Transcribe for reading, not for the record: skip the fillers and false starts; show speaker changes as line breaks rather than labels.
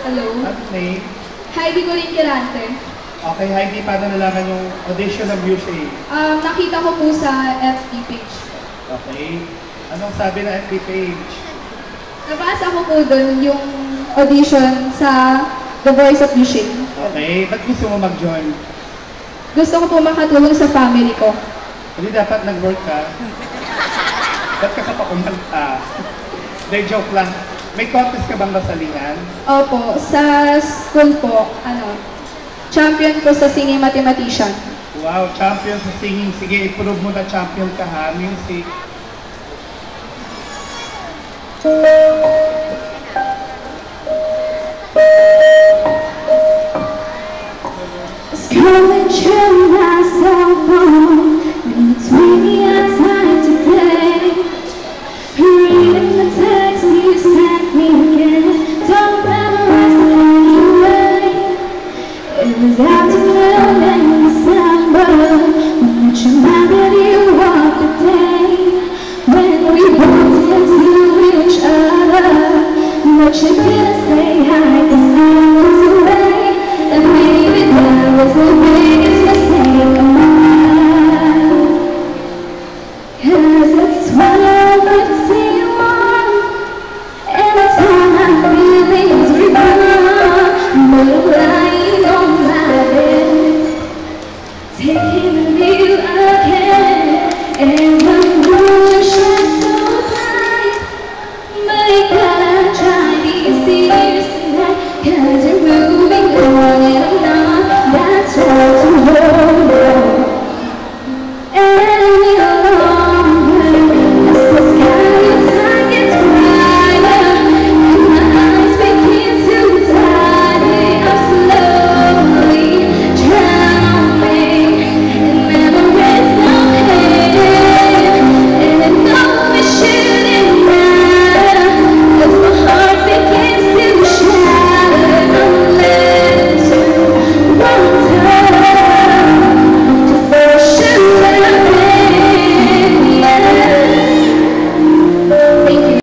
Hello.
Anong name?
Heidi Corinthirante.
Okay, Heidi, paano nalaman yung audition ng Busey?
Nakita ko po sa FB page.
Okay. Anong sabi ng FB page?
Nabasa ko po doon yung audition sa The Voice of Busey.
Okay. Ba't gusto mo mag-join?
Gusto ko po makatulong sa family ko.
Hindi dapat nag-work ka. Ba't ka pa kumanta? Hindi, joke lang. May contest ka bang masalingan?
Opo, sa school po, champion po sa singing mathematician.
Wow, champion sa singing. Sige, i-prove mo na champion ka ha. Music.
Scrolling through my cell phone, between the time to play. Reading the text you sent me again, don't memorize it anyway. It was afternoon in December, when it reminded you of the day when we bumped into each other, but you didn't say hi 'cause I was away, and maybe that was the biggest